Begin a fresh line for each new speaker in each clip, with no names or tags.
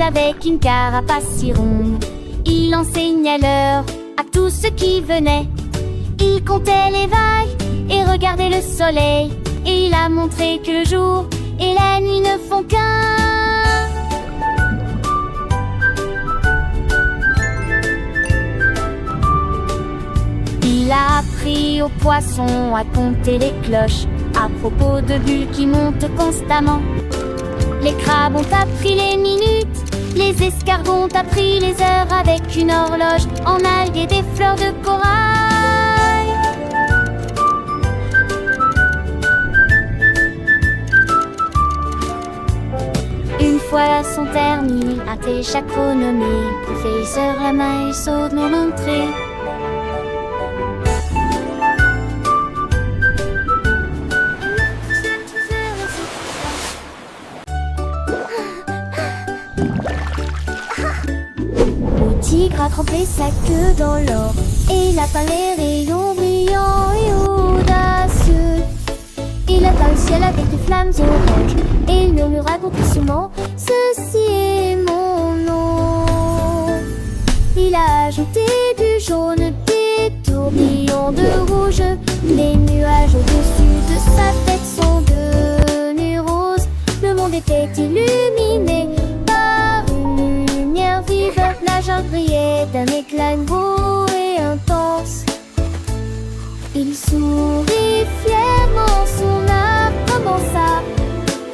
singe avec une carapace si ronde. Il enseignait l'heure à tous ceux qui venaient. Il comptait les vagues et regardait le soleil. Et il a montré que le jour et la nuit ne font qu'un. Il a appris aux poissons à compter les cloches à propos de bulles qui montent constamment. Les crabes ont appris les minutes, les escargots ont appris les heures avec une horloge en algues et des fleurs de corail. Une fois son terminé, raté chaque renommée, professeur la main et saute dans l'entrée. Le tigre a trempé sa queue dans l'or et il a peint les rayons brillants et audacieux. Il a peint le ciel avec des flammes oranges et il murmura complacement: ceci est mon nom. Il a ajouté du jaune, des tourbillons de rouge. Les nuages au-dessus de sa tête sont devenus roses. Le monde était illuminé par une lumière vive. La jungle brillait d'un éclat nouveau et intense. Il sourit fièrement, son art commença.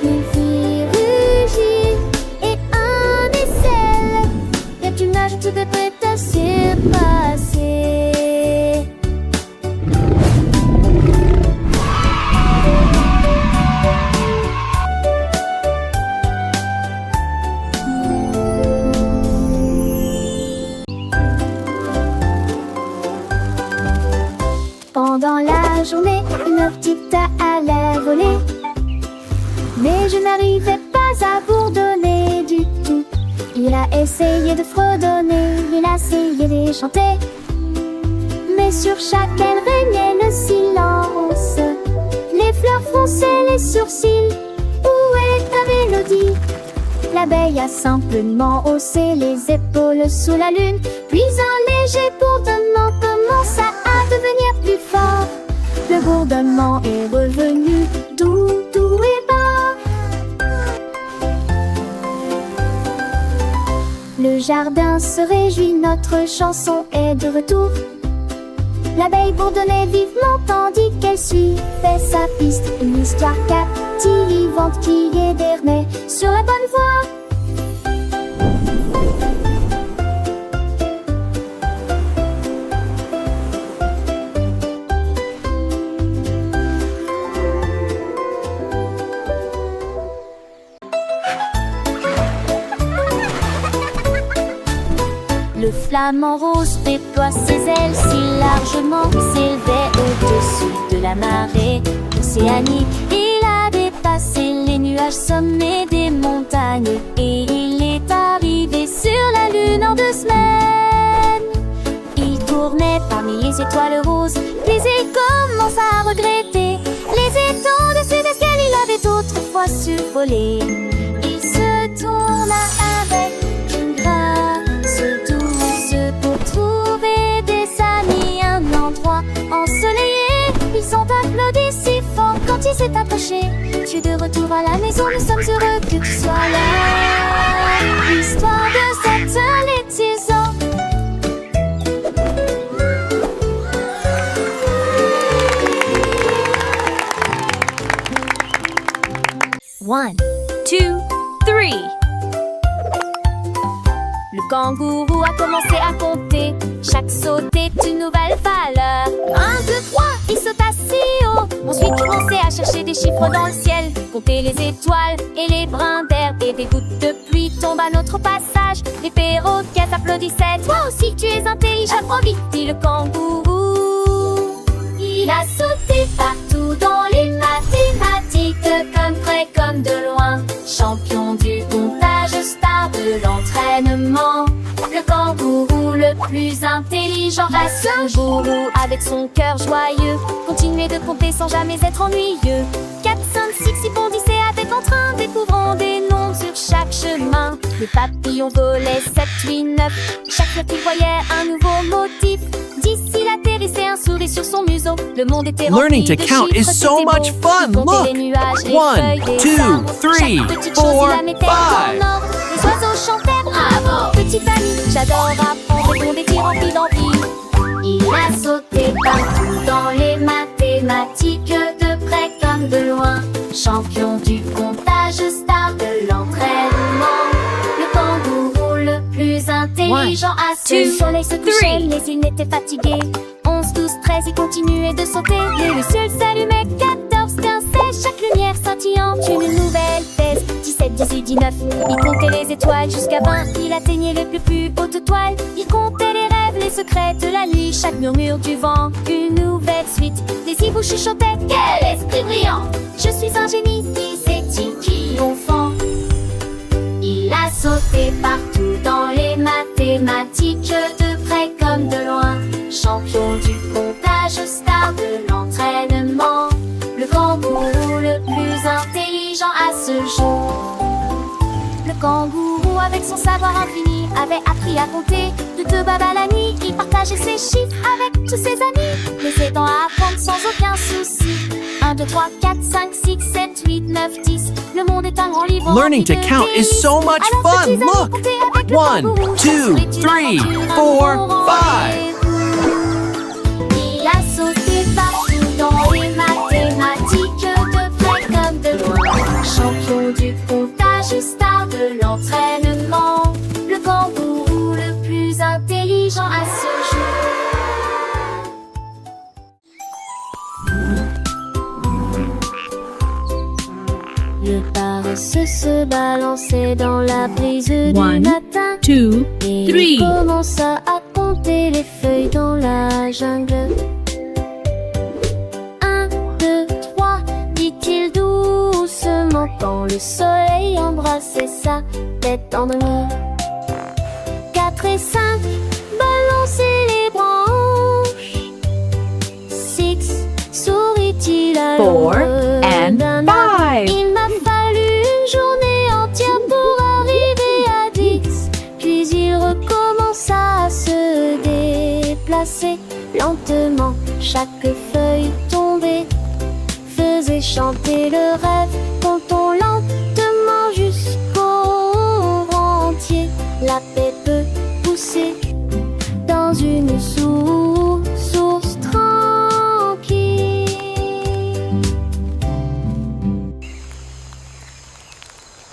Une fille rugit et un aisselle. Et tu nages, tout est prêt à se passer. Pendant la journée, une petite allait voler. Mais je n'arrivais pas à bourdonner du tout. Il a essayé de fredonner, il a essayé de chanter. Mais sur chaque aile régnait le silence. Les fleurs fronçaient les sourcils. Où est ta mélodie? L'abeille a simplement haussé les épaules sous la lune. Puis un léger bourdonnement commença à devenir plus fort. Le bourdonnement est revenu doux, doux et bas. Le jardin se réjouit, notre chanson est de retour. L'abeille bourdonnait vivement tandis qu'elle suivait sa piste. Une histoire captivante qui éternait sur la bonne voie. Le flamant rose déploie ses ailes si largement qu'il s'élevait au-dessus de la marée océanique. Il a dépassé les nuages sommets des montagnes et il est arrivé sur la lune en 2 semaines. Il tournait parmi les étoiles roses, puis il commença à regretter les étangs de ses escales il avait autrefois survolé. Il se tourna avec une grâce douce pour trouver des amis, un endroit ensoleillé. Ils sont applaudis si fort quand il s'est approché. Tu es de retour à la maison, nous sommes heureux que tu sois là. L'histoire de cette laitisan. One, two, three. Le kangourou a commencé à compter. Chaque saut est une nouvelle valeur. 1, 2, 3, il sauta si haut. Ensuite il commençait à chercher des chiffres dans le ciel, compter les étoiles et les brins d'herbe. Et des gouttes de pluie tombent à notre passage. Les perroquets applaudissaient. Toi aussi tu es intelligent, apprends vite, dit le kangourou. Il a sauté partout dans les mathématiques, comme près comme de loin. Champion du comptage, star de l'entraînement. Le kangourou le plus intelligent reste le gourou. Avec son cœur joyeux, continuez de compter sans jamais être ennuyeux. 4, 5, 6 bondissez avec entrain, découvrons des noms sur chaque chemin. Les papillons volaient 7, 8, 9. Chaque fois qu'ils voyaient un nouveau motif. 10, il atterrissait un sourire sur son museau. Le monde était rempli
Learning to
de
count
chiffres,
is so
c'était
much
beau.
fun.
Il comptait
Look.
les nuages, les
1,
feuilles, les
2,
arbres.
3,
Chaque petite chose, il la mettait
4,
en ordre. Les oiseaux chantaient bravo, petite amie. J'adore apprendre et des petits remplis d'envie. Il a sauté partout dans les mathématiques, de près comme de loin. Champion du comptage, star de l'entraînement. Le kangourou le plus intelligent a su. Le soleil se couchait, mais il n'était fatigué. 11, 12, 13, il continuait de sauter. Les lucioles s'allumaient. 14, 15, 16, chaque lumière scintillante une nouvelle thèse. 17, 18, 19, il comptait les étoiles jusqu'à 20. Il atteignait les plus hautes toiles. Il comptait les rêves, les secrets de la nuit. Chaque murmure du vent, une nouvelle suite. Les hiboux chuchotaient, quel esprit brillant! Je suis un génie, disait-il triomphant. Il a sauté partout dans les mathématiques, de près comme de loin. Champion du comptage, star de l'entraînement. Le kangourou le plus intelligent à ce jour. Le kangourou, avec son savoir infini, avait appris à compter de 2 babes à la nuit. Il partageait ses chiffres avec tous ses amis, les aidant à apprendre sans aucun souci. 1, 2, 3, 4, 5, 6, 7, 8, 9, 10. Le monde est un grand livre.
Learning to count is so much fun. Look. 1, 2, 3, 4, 5.
Il a sauté partout dans les mathématiques, de près comme de loin. Champion du comptage, star de l'entraînement. Le kangourou le plus intelligent à ce jour. Le paresseux se balançait dans la brise du
1,
matin.
2,
Et
3.
il commença à compter les feuilles dans la jungle. 1, 2, 3, dit-il doucement quand le soleil embrassait sa tête endormie. 4 et 5, balançaient les branches. 6, sourit-il à
4
l'ombre
and
d'un arbre.
5.
Il m'a fallu une journée entière pour arriver à 10. Puis il recommença à se déplacer lentement. Chaque feuille tombée faisait chanter le rêve. Comptons lentement jusqu'au entier. La paix peut pousser dans une souris.